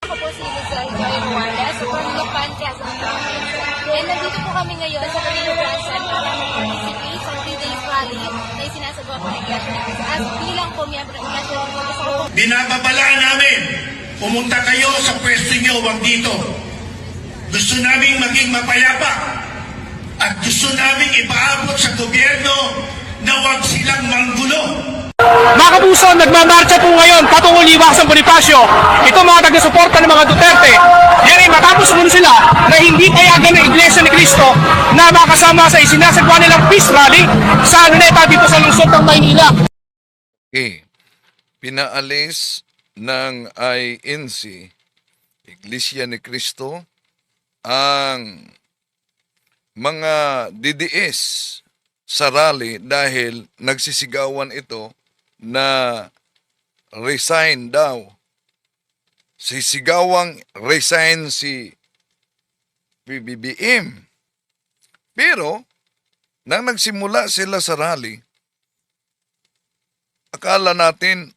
Ako po si Lizelle Joy Ruales from Lupan, Quezon Province. And nandito po kami ngayon sa Pilipinas para mag-participate sa 3 days rally na isinasagawa po ng Iglesia ni Cristo. As bilang po miyembro ng Iglesia ni Cristo, Binababalaan namin, pumunta kayo sa pwesto nyo, wag dito. Gusto naming maging mapayapa at gusto naming ipaabot sa gobyerno na wag silang manggulo. Mga kapuso, nagmamarcha po ngayon patungong Liwasang Bonifacio. Ito mga taga-suporta ng mga Duterte. Yan ay matapos muna sila na hindi payagan ng Iglesia ni Cristo na makasama sa isinasagwa nilang peace rally sa Luneta dito sa lungsod ng Maynila. Okay. Pinaalis ng INC, Iglesia ni Cristo, ang mga DDS sa rally dahil nagsisigawan ito na resign daw. Sisigawang resign si PBBM. Pero, nang nagsimula sila sa rally, akala natin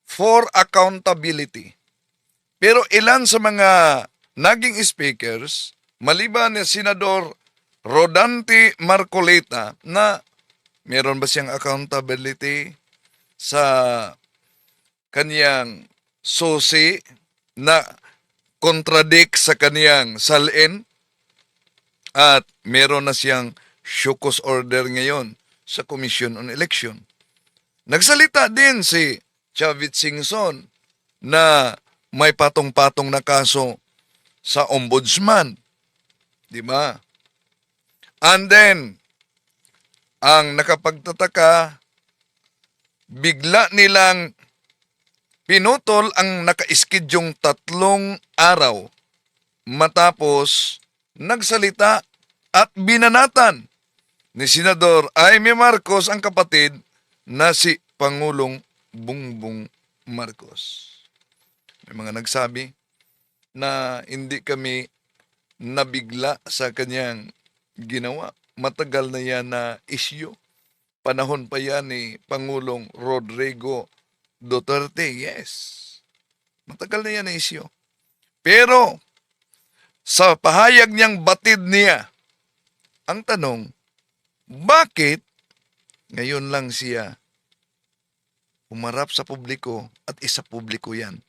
for accountability. Pero ilan sa mga naging speakers, maliban ni Senador Rodante Marcoleta, na meron ba siyang accountability sa kaniyang susi na contradict sa kaniyang salin, at meron na siyang show-cause order ngayon sa Commission on Election. Nagsalita din si Chavit Singson na may patong-patong na kaso sa ombudsman. Di ba? And then, ang nakapagtataka, bigla nilang pinutol ang naka-skedyong 3 araw matapos nagsalita at binanatan ni Senador Jaime Marcos ang kapatid na si Pangulong Bongbong Marcos. May mga nagsabi na hindi kami nabigla sa kanyang ginawa. Matagal na yan na isyu. Panahon pa yan ni Pangulong Rodrigo Duterte. Yes. Matagal na yan na isyu. Pero sa pahayag niyang batid niya, ang tanong, bakit ngayon lang siya umarap sa publiko at isa publiko yan?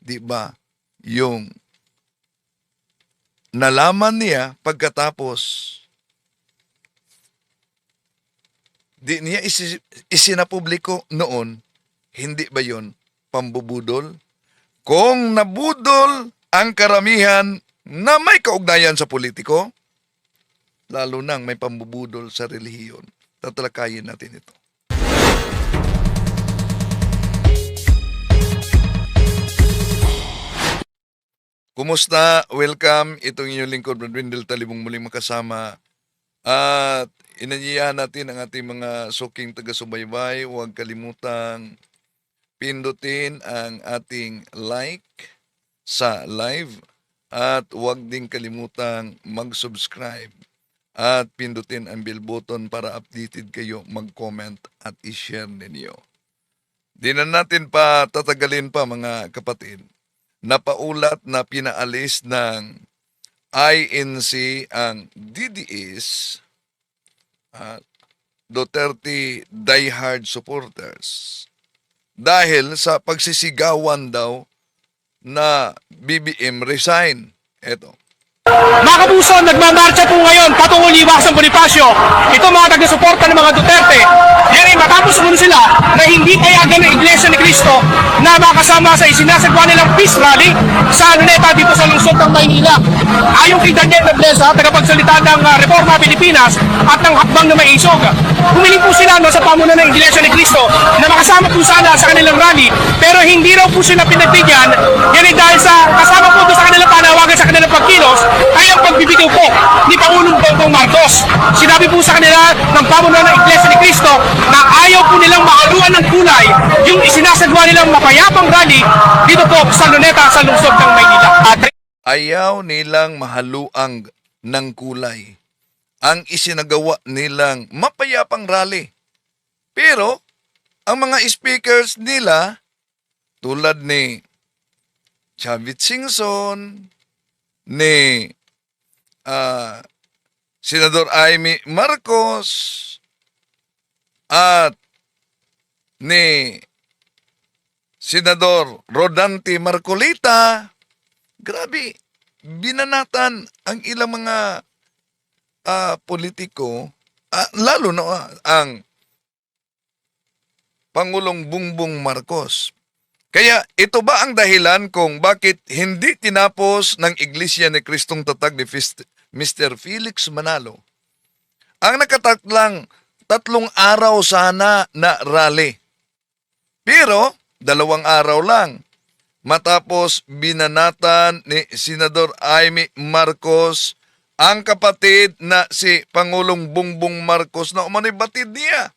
Di ba? Yung nalaman niya pagkatapos di niya isinapubliko noon, hindi ba yon pambubudol? Kung nabudol ang karamihan na may kaugnayan sa politiko, lalo nang may pambubudol sa relihiyon, tatalakayin natin ito. Kumusta? Welcome. Itong inyong lingkod, Brad Wendell Talibong, muling makasama. At inanyayahan natin ang ating mga suking taga-subaybay. Huwag kalimutang pindutin ang ating like sa live. At huwag din kalimutang mag-subscribe. At pindutin ang bell button para updated kayo, mag-comment at i-share ninyo. Di na natin pa tatagalin pa mga kapatid. Napaulat na pinaalis ng INC ang DDS at Duterte diehard supporters dahil sa pagsisigawan daw na BBM resign. Eto. Mga kapuso, nagmamarcha po ngayon patungong Liwasang Bonifacio. Ito mga taga-suporta ng mga Duterte. Yan ay matapos muna sila na hindi payagan ng Iglesia ni Cristo na makasama sa isinasagwa nilang peace rally sa Luneta dito sa lungsod ng Maynila. Ayon kay Daniel Nobleza, tagapagsalita ng Reforma Pilipinas at ng Hakbang na Maisog, humiling po sila sa pamunuan ng Iglesia ni Cristo na makasama po sana sa kanilang rally, pero hindi raw po sila pinagbigyan. Yan ay dahil sa kasama po sa kanilang panawagan sa kanilang pagkilos ay ang pagbibitiw po ni Pangulong Bongbong Marcos. Sinabi po sa kanila ng pamunuan ng Iglesia ni Cristo na ayaw po nilang mahaluan ng kulay yung isinasagwa nilang mapayapang rally dito po sa Luneta sa lungsod ng Maynila. Ayaw nilang mahaluang ng kulay ang isinagawa nilang mapayapang rally. Pero, ang mga speakers nila, tulad ni Chavit Singson, ni Senador Amy Marcos, at ni Senador Rodante Marcolita. Grabe, binanatan ang ilang mga politiko, lalo na ang Pangulong Bongbong Marcos. Kaya ito ba ang dahilan kung bakit hindi tinapos ng Iglesia ni Kristong Tatag ni Mr. Felix Manalo ang nakatatlang 3 araw sana na rally? Pero 2 araw lang matapos binanatan ni Senador Amy Marcos ang kapatid na si Pangulong Bongbong Marcos na umano'y batid niya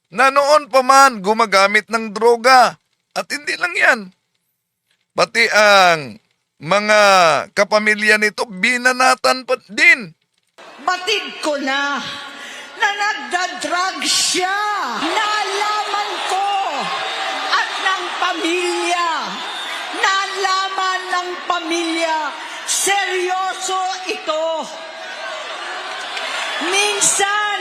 na noon pa man gumagamit ng droga. At hindi lang yan. Pati ang mga kapamilya nito, binanatan pa din. Batid ko na nagda-drug siya. Nalaman ko at ng pamilya. Nalaman ng pamilya. Seryoso ito. Minsan,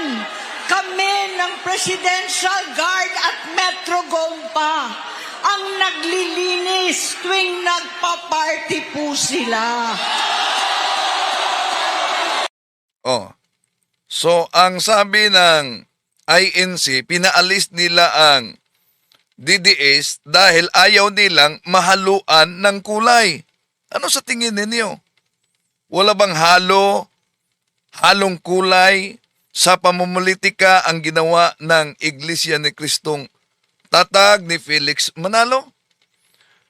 kami ng Presidential Guard at Metro Gompa ang naglilinis tuwing nagpa-party po sila. So ang sabi ng INC, pinaalis nila ang DDS dahil ayaw nilang mahaluan ng kulay. Ano sa tingin ninyo? Wala bang halong kulay sa pamumulitika ang ginawa ng Iglesia ni Kristong Tatag ni Felix Manalo?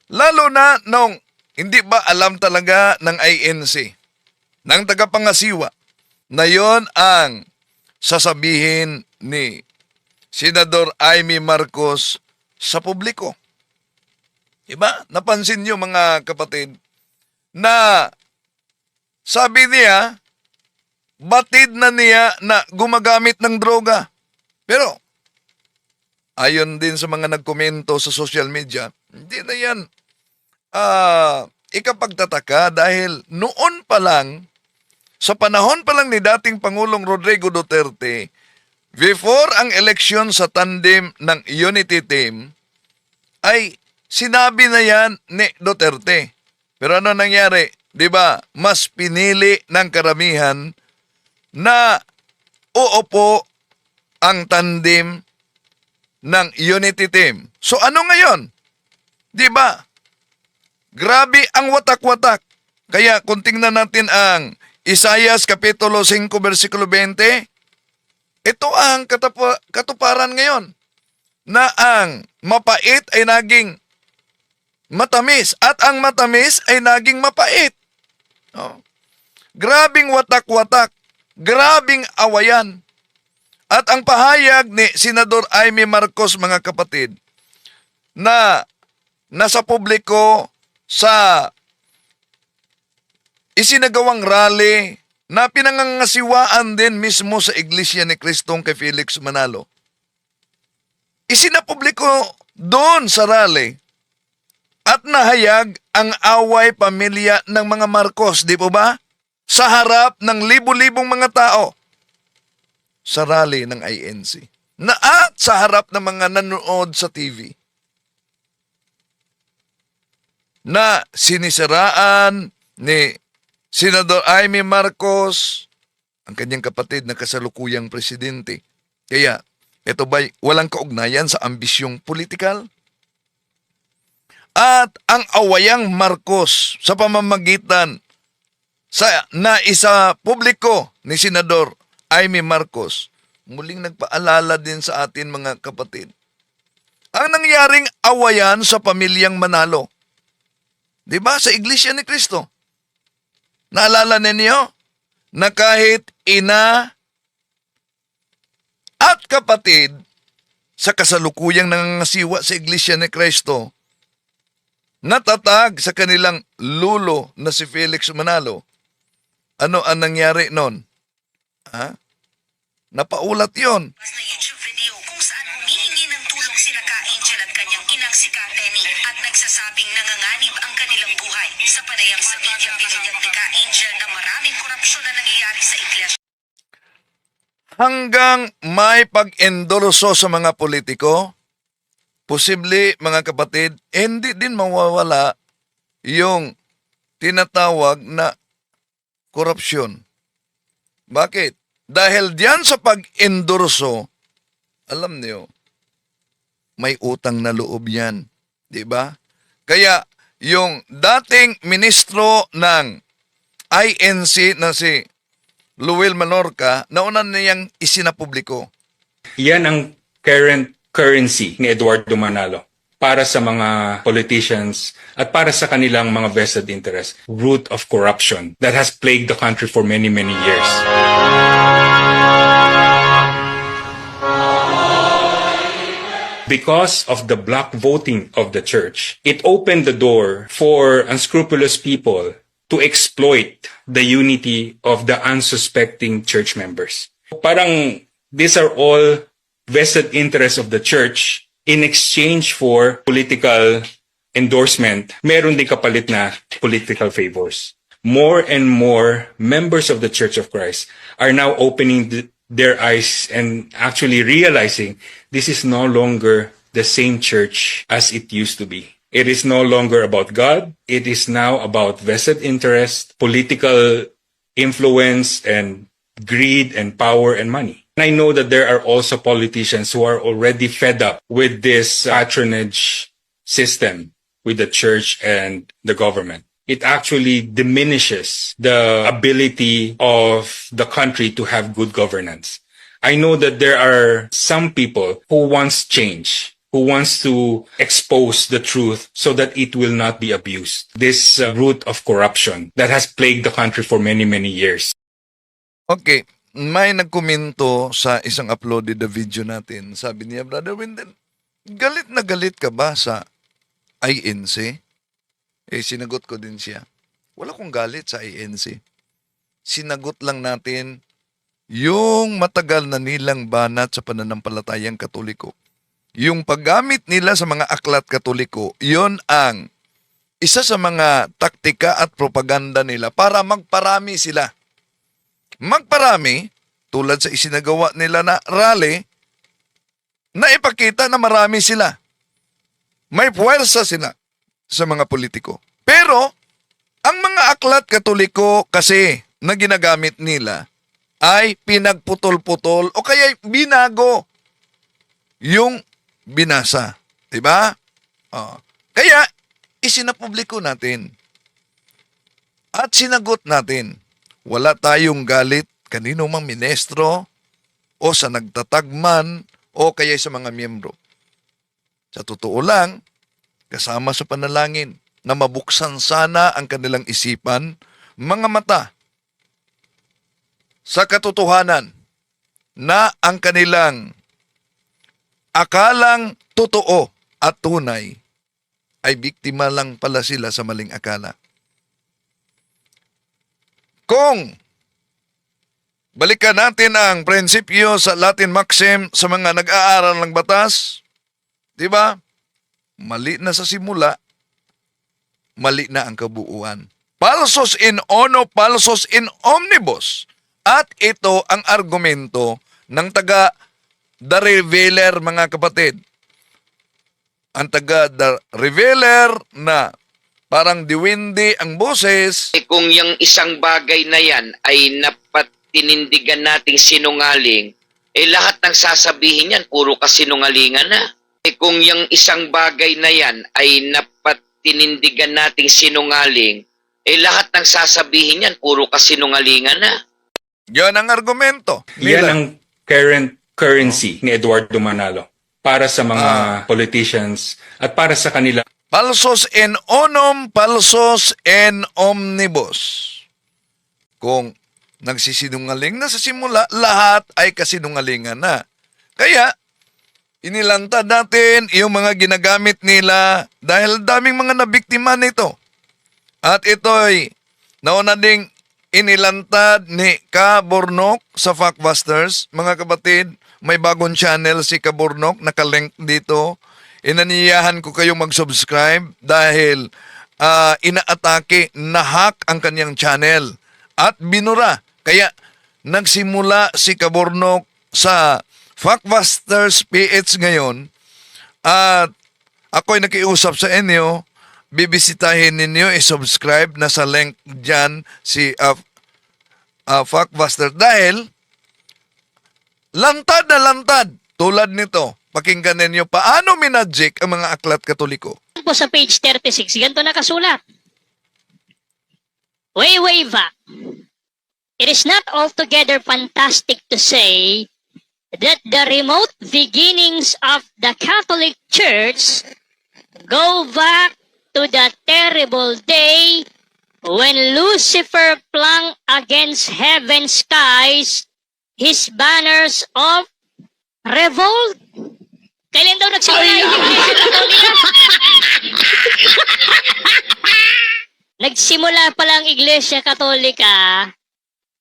Lalo na nung hindi ba alam talaga ng INC, ng tagapangasiwa, na yon ang sasabihin ni Senador Amy Marcos sa publiko. Diba? Napansin niyo mga kapatid na sabi niya, batid na niya na gumagamit ng droga. Pero ayon din sa mga nagkomento sa social media, hindi na yan ikapagtataka dahil noon pa lang, sa panahon pa lang ni dating Pangulong Rodrigo Duterte, before ang eleksyon sa tandem ng Unity Team, ay sinabi na yan ni Duterte. Pero ano nangyari? Diba, mas pinili ng karamihan na uupo ang tandem ng Unity Team. So ano ngayon? 'Di ba? Grabe ang watak-watak. Kaya kung tingnan natin ang Isaias Kapitulo 5 versikulo 20, ito ang katuparan ngayon na ang mapait ay naging matamis at ang matamis ay naging mapait. Grabing watak-watak, grabing awayan. At ang pahayag ni Senador Amy Marcos, mga kapatid, na nasa publiko sa isinagawang rally na pinangangasiwaan din mismo sa Iglesia ni Kristong kay Felix Manalo. Isinapubliko doon sa rally at nahayag ang away pamilya ng mga Marcos, di po ba? Sa harap ng libu-libong mga tao sa rally ng INC. Na at sa harap ng mga nanonood sa TV. Na sinisiraan ni Senador Amy Marcos ang kanyang kapatid na kasalukuyang presidente. Kaya, ito ba'y walang kaugnayan sa ambisyong politikal? At ang awayang Marcos sa pamamagitan sa naisa publiko ni Senador Amy Marcos, muling nagpaalala din sa atin mga kapatid. Ang nangyaring awayan sa pamilyang Manalo. Diba? Sa Iglesia ni Cristo. Naalala ninyo na kahit ina at kapatid sa kasalukuyang nangangasiwa sa Iglesia ni Cristo, natatag sa kanilang lulo na si Felix Manalo. Ano ang nangyari nun? Napaulat yon. Na YouTube video kung saan humihingi ng tulong sila ka Angel at kanyang inang si Kateni at nagsasabing nanganganib ang kanilang buhay. Tinayang sa media President Tika Angel na maraming korupsyon na nangyayari sa iglesia. Hanggang may pag-endorso sa mga politiko, posible mga kapatid, hindi din mawawala yung tinatawag na korupsyon. Bakit? Dahil diyan sa pag-endorso, alam niyo, may utang na loob yan. Di ba? Kaya yung dating ministro ng INC na si Luwil Manorca, nauna niyang isinapubliko. Yan ang current currency ni Eduardo Manalo para sa mga politicians at para sa kanilang mga vested interest. Root of corruption that has plagued the country for many, many years. Because of the block voting of the church, it opened the door for unscrupulous people to exploit the unity of the unsuspecting church members. Parang these are all vested interests of the church in exchange for political endorsement. Meron din kapalit na political favors. More and more members of the Church of Christ are now opening their eyes and actually realizing this is no longer the same church as it used to be. It is no longer about God. It is now about vested interest, political influence, and greed and power and money. And I know that there are also politicians who are already fed up with this patronage system with the church and the government. It actually diminishes the ability of the country to have good governance. I know that there are some people who wants change, who wants to expose the truth so that it will not be abused. This root of corruption that has plagued the country for many, many years. Okay, may nagkomento sa isang uploaded na video natin. Sabi niya, Brother Wendell, galit na galit ka ba sa INC? Sinagot ko din siya. Wala kong galit sa INC. Sinagot lang natin yung matagal na nilang banat sa pananampalatayang Katoliko. Yung paggamit nila sa mga aklat Katoliko, yon ang isa sa mga taktika at propaganda nila para magparami sila. Magparami, tulad sa isinagawa nila na rally, na ipakita na marami sila. May puwersa sila sa mga politiko. Pero, ang mga aklat Katoliko kasi na ginagamit nila ay pinagputol-putol o kaya binago yung binasa. Diba? Kaya, isinapubliko natin. At sinagot natin. Wala tayong galit kanino mang ministro o sa nagtatagman o kaya sa mga miyembro. Sa totoo lang, kasama sa panalangin na mabuksan sana ang kanilang isipan, mga mata, sa katotohanan na ang kanilang akalang totoo at tunay ay biktima lang pala sila sa maling akala. Kung balikan natin ang prinsipyo sa Latin maxim sa mga nag-aaral ng batas, di ba? Mali na sa simula, mali na ang kabuuan. Falsos in ono, falsos in omnibus. At ito ang argumento ng taga The Revealer, mga kapatid. Ang taga The Revealer na parang diwindi ang boses. Kung yung isang bagay na yan ay napatinindigan nating sinungaling, lahat ng sasabihin yan, puro kasinungalingan na. Kung yung isang bagay na yan ay napatinindigan nating sinungaling, lahat ng sasabihin yan, puro kasinungalingan na. Yan ang argumento Yan nila. ang current currency ni Eduardo Manalo para sa mga politicians at para sa kanila. Falsos in onum, falsos in omnibus. Kung nagsisinungaling na sa simula, lahat ay kasinungalingan na. Kaya, inilantad natin yung mga ginagamit nila dahil daming mga nabiktima nito. At ito'y nauna ding inilantad ni Ka Bornok sa Factbusters. Mga kapatid, may bagong channel si Ka Bornok, nakalink dito. Inaniyahan ko kayong mag-subscribe dahil inaatake, nahack ang kanyang channel at binura. Kaya nagsimula si Kabornok sa Factbusters PH ngayon at ako'y nakiusap sa inyo, bibisitahin ninyo, i-subscribe na sa link dyan si Factbuster dahil lantad na lantad tulad nito. Pakinggan ninyo paano minagic ang mga aklat Katoliko. Po sa page 36, ganito nakasulat. Way back. It is not altogether fantastic to say that the remote beginnings of the Catholic Church go back to the terrible day when Lucifer flung against heaven's skies his banners of revolt. Kailan daw nagsimula yung Iglesia Katolika? Nagsimula pala ang Iglesia Katolika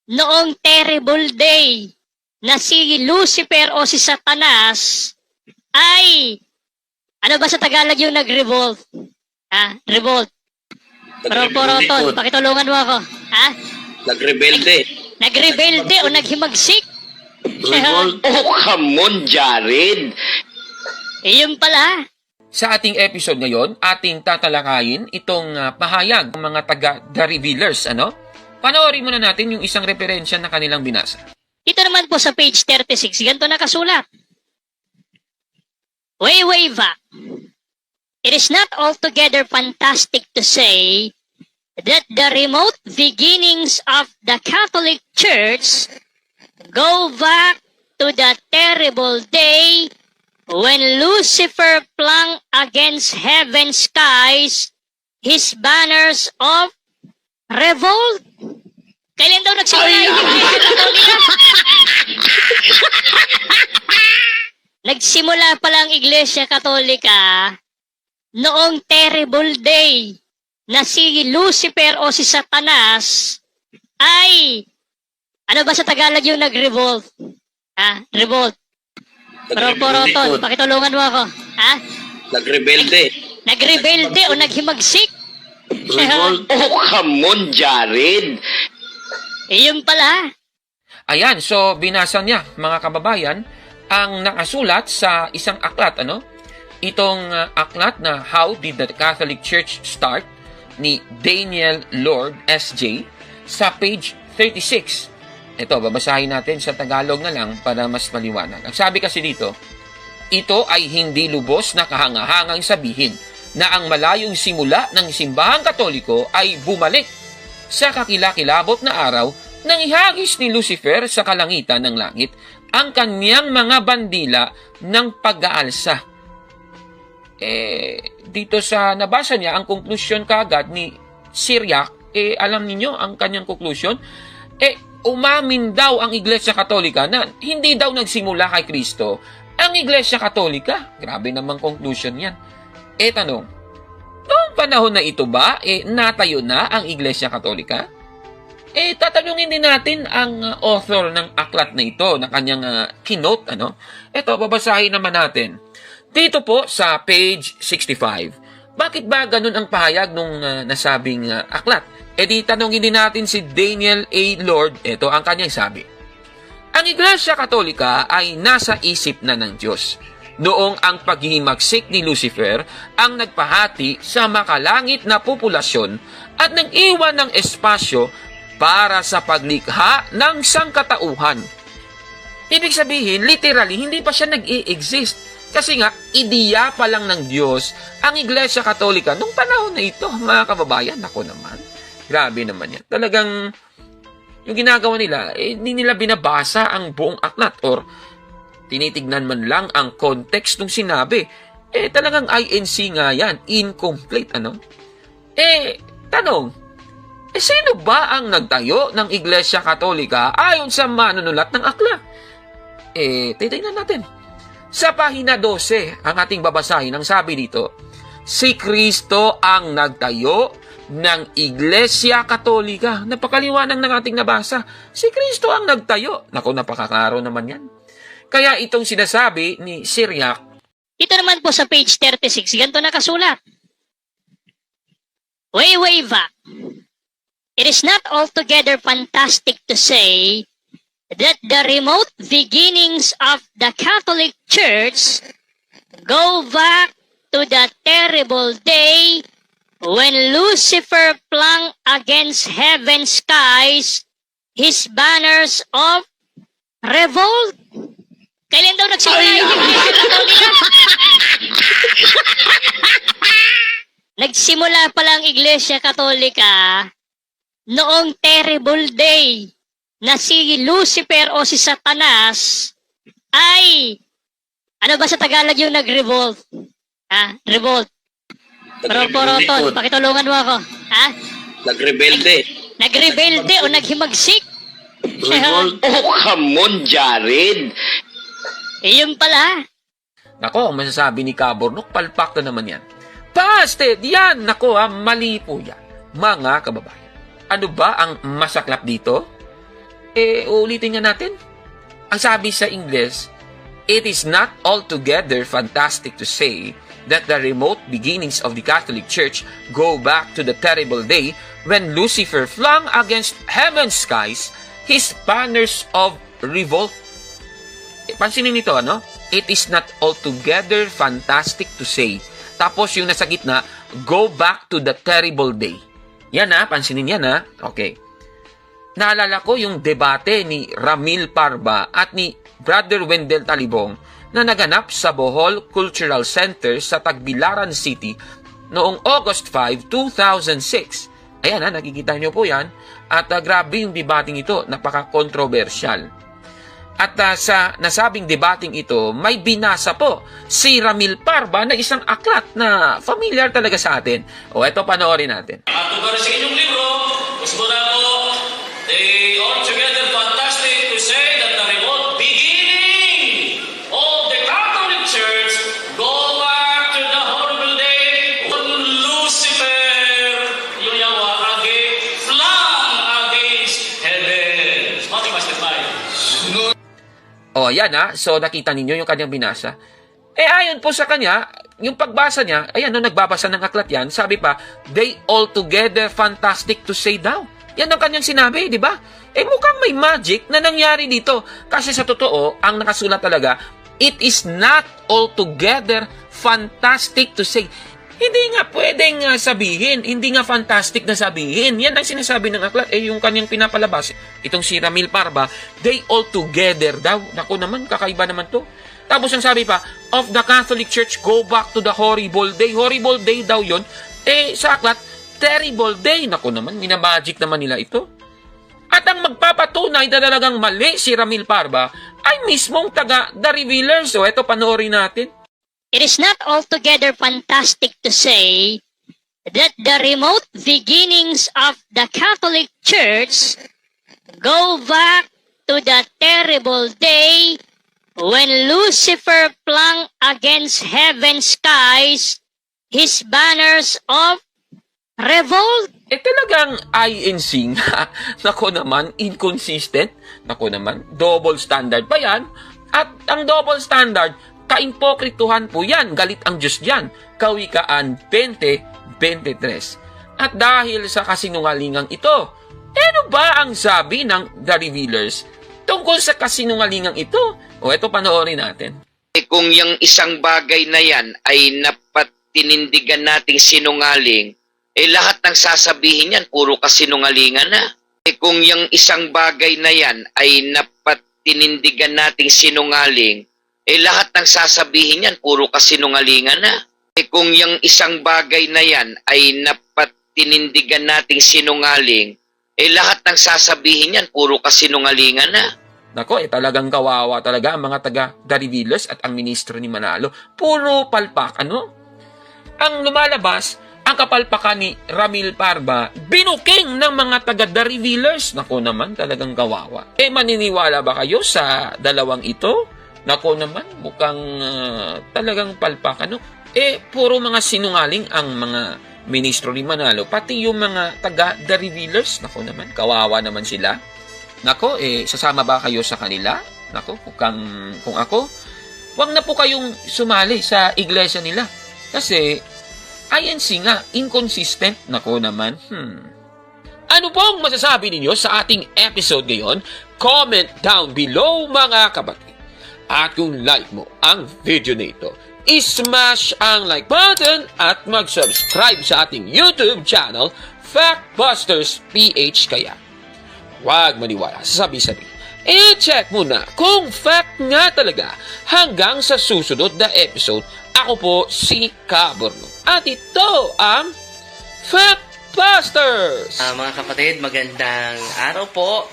noong terrible day na si Lucifer o si Satanas ay, ano ba sa Tagalog yung nag-revolt? Revolt. Poroton, pakitulungan mo ako. Nagrebelde. Nagrebelde o naghimagsik? Oh, come on, Jared. Iyon pala. Sa ating episode ngayon, ating tatalakayin itong pahayag ng mga taga-The Revealers, Panoorin muna natin yung isang referensya na kanilang binasa. Ito naman po sa page 36, ganito nakasulat. Way back. It is not altogether fantastic to say that the remote beginnings of the Catholic Church go back to the terrible day when Lucifer flung against heaven's skies his banners of revolt. Kailan daw nagsimula yung Iglesia Katolika? Nagsimula pala ang Iglesia Katolika noong terrible day na si Lucifer o si Satanas ay, ano ba sa Tagalog yung nag-revolt? Revolt. Poroton, pakitulungan mo ako. Nagrebelde. Nagrebelde o naghimagsik? Oh, come on, Jared. Iyon pala. Ayan, so binasa niya, mga kababayan, ang nakasulat sa isang aklat, Itong aklat na How Did the Catholic Church Start ni Daniel Lord S.J. sa page 36. Ito, babasahin natin sa Tagalog na lang para mas maliwanag. Ang sabi kasi dito, ito ay hindi lubos na kahangahangang sabihin na ang malayong simula ng simbahang Katoliko ay bumalik sa kakilakilabot na araw nang ihagis ni Lucifer sa kalangitan ng langit ang kanyang mga bandila ng pag-aalsa. Dito sa nabasa niya, ang konklusyon kaagad ni Syriac, alam niyo ang kanyang konklusyon? Umamin daw ang Iglesia Katolika na hindi daw nagsimula kay Kristo ang Iglesia Katolika. Grabe namang conclusion yan. Tanong, noong panahon na ito ba, natayo na ang Iglesia Katolika? Tatanungin din natin ang author ng aklat na ito, na kanyang kinote, Ito, babasahin naman natin. Dito po sa page 65, bakit ba ganun ang pahayag nung nasabing aklat? Di tanongin din natin si Daniel A. Lord. Ito ang kanyang sabi. Ang Iglesia Katolika ay nasa isip na ng Diyos. Noong ang paghihimagsik ni Lucifer ang nagpahati sa makalangit na populasyon at nag-iwan ng espasyo para sa paglikha ng sangkatauhan. Ibig sabihin, literally, hindi pa siya nag-i-exist. Kasi nga, ideya pa lang ng Diyos ang Iglesia Katolika nung panahon na ito, mga kababayan. Ako naman. Grabe naman yan. Talagang, yung ginagawa nila, hindi nila binabasa ang buong aklat or tinitignan man lang ang context ng sinabi. Talagang INC nga yan. Incomplete, tanong, sino ba ang nagtayo ng Iglesia Katolika ayon sa manunulat ng aklat? Titignan natin. Sa pahina 12, ang ating babasahin, ang sabi dito, si Kristo ang nagtayo ng Iglesia Katolika. Napakaliwanag ng ating nabasa. Si Kristo ang nagtayo. Naku, napakaklaro naman yan. Kaya itong sinasabi ni Syriac, Ito naman po sa page 36, ganito nakasulat. way back, it is not altogether fantastic to say that the remote beginnings of the Catholic Church go back to the terrible day when Lucifer flung against heaven's skies his banners of revolt. Kailan daw nagsimula yung Iglesia Katolika? Nagsimula pala ang Iglesia Katolika noong terrible day na si Lucifer o si Satanas ay, ano ba sa Tagalog yung nag-revolt? Ha? Revolt. Poroton, pakitulungan mo ako. Ha? Nagrebelde. Nagrebelde o naghimagsik? Oh, come on, Jared. Iyon pala. Nako, ang masasabi ni Kaburnok, palpak na naman yan. Busted! Yan! Nako, mali po yan. Mga kababayan. Ano ba ang masaklap dito? Uulitin nga natin. Ang sabi sa Ingles, it is not altogether fantastic to say that the remote beginnings of the Catholic Church go back to the terrible day when Lucifer flung against heaven's skies his banners of revolt. Pansinin nito, ano? It is not altogether fantastic to say. Tapos yung nasa gitna, go back to the terrible day. Yan pansinin yan Okay. Naalala ko yung debate ni Ramil Parba at ni Brother Wendell Talibong na naganap sa Bohol Cultural Center sa Tagbilaran City noong August 5, 2006. Ayan nakikita nyo po yan. At grabe yung debating ito, napaka-controversial. At sa nasabing debating ito, may binasa po si Ramil Parba na isang aklat na familiar talaga sa atin. Eto panoorin natin. At sa inyong libro, gusto na po, they altogether fantastic to say that the remote beginning of the Catholic Church go back to the horrible day when Lucifer, yung yawa, flung against heaven. Mati Master Mike. Yan So, nakita ninyo yung kanyang binasa. Ayon po sa kanya, yung pagbasa niya, ayan, nagbabasa ng aklat yan, sabi pa, they altogether fantastic to say daw. Yan ang kanyang sinabi, di ba? Mukhang may magic na nangyari dito. Kasi sa totoo, ang nakasulat talaga, it is not altogether fantastic to say. Hindi nga pwedeng sabihin, hindi nga fantastic na sabihin. Yan ang sinasabi ng aklat. Yung kanyang pinapalabas, itong si Ramil Parba, they all together daw. Naku naman, kakaiba naman to. Tapos ang sabi pa, of the Catholic Church, go back to the horrible day. Horrible day daw yun. Sa aklat, terrible day. Naku naman, minagic naman nila ito. At ang magpapatunay na talagang mali si Ramil Parba ay mismong taga The Revealers. Ito, panoorin natin. It is not altogether fantastic to say that the remote beginnings of the Catholic Church go back to the terrible day when Lucifer flung against heaven's skies his banners of revolt. Talagang INC nga. Nako naman, inconsistent. Nako naman, double standard pa yan. At ang double standard, kaimpokrituhan po yan. Galit ang Diyos dyan. Kawikaan 20:23. At dahil sa kasinungalingang ito, ano ba ang sabi ng The Revealers tungkol sa kasinungalingang ito? Ito panoorin natin. Kung yung isang bagay na yan ay napatinindigan nating sinungaling, lahat ng sasabihin yan, puro kasinungalingan na. Kung yung isang bagay na yan ay napatinindigan nating sinungaling, lahat ng sasabihin yan, puro kasinungalingan na. Kung yung isang bagay na yan ay napatinindigan nating sinungaling, lahat ng sasabihin yan, puro kasinungalingan na. Nako, talagang kawawa talaga ang mga taga The Revealers at ang ministro ni Manalo. Puro palpak, Ang lumalabas, ang kapalpakan ni Ramil Parba, binuking ng mga taga The Revealers. Nako naman, talagang kawawa. Maniniwala ba kayo sa dalawang ito? Nako naman, mukhang talagang palpak, puro mga sinungaling ang mga ministro ni Manalo, pati yung mga taga The Revealers. Nako naman, kawawa naman sila. Nako, sasama ba kayo sa kanila? Nako, kung ako, wag na po kayong sumali sa iglesia nila. Kasi, INC nga, inconsistent. Nako naman, Ano pong masasabi ninyo sa ating episode ngayon? Comment down below mga kapatid. At kung like mo ang video na ito, ismash ang like button at mag-subscribe sa ating YouTube channel, Factbusters PH kaya. Huwag maniwala sa sabi-sabi. I-check mo na kung fact nga talaga. Hanggang sa susunod na episode, ako po si Kaborno. At ito ang Factbusters! Mga kapatid, magandang araw po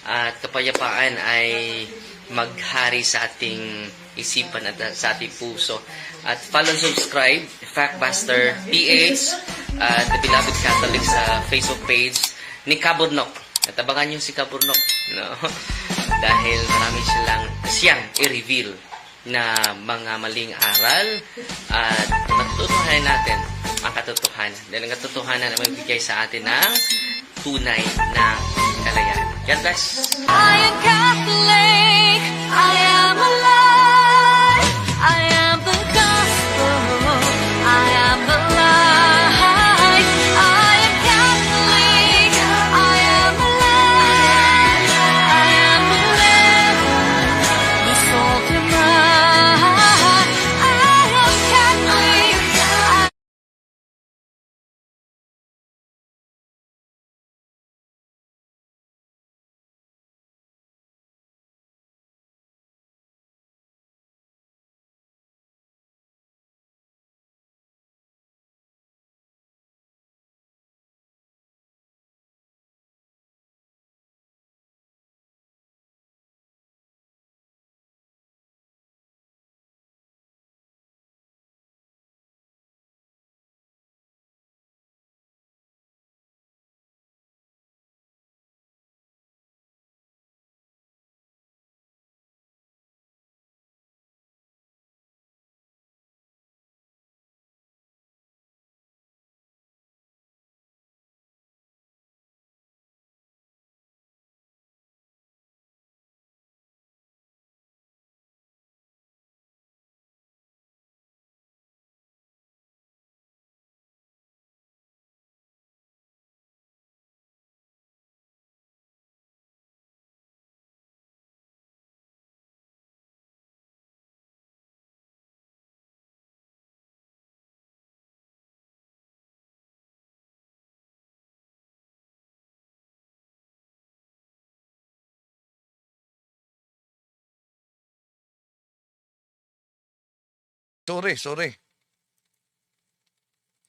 at kapayapaan ay maghari sa ating isipan at sa ating puso. At follow and subscribe, Factbuster PH at The Beloved Catholic sa Facebook page ni Kaburnok. At abangan nyo si Kaburnok, no? Dahil marami siyang i-reveal na mga maling aral at matutuhanan natin ang katotohanan. Dahil ang katotohanan ay magbigay sa atin ng tunay na kalayaan. God bless! I am Catholic, I am alive, I am the gospel, I am the light. I am Catholic, I am alive, I am the lamb, the salt and light. I am Catholic.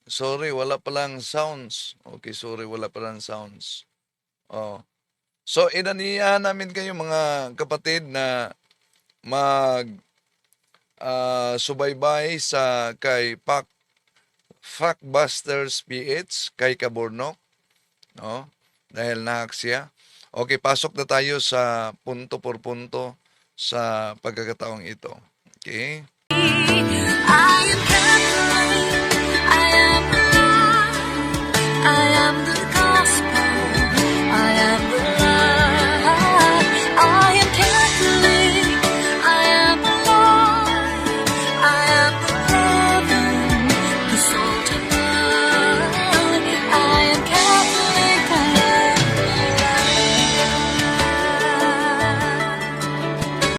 Sorry, wala palang sounds. Okay, sorry, wala palang sounds. Oh. So, inaniyahan namin kayo mga kapatid na subaybay sa kay Factbusters PH, kay Kabornok. No? Dahil nahak siya. Okay, pasok na tayo sa punto por punto sa pagkakataong ito. Okay?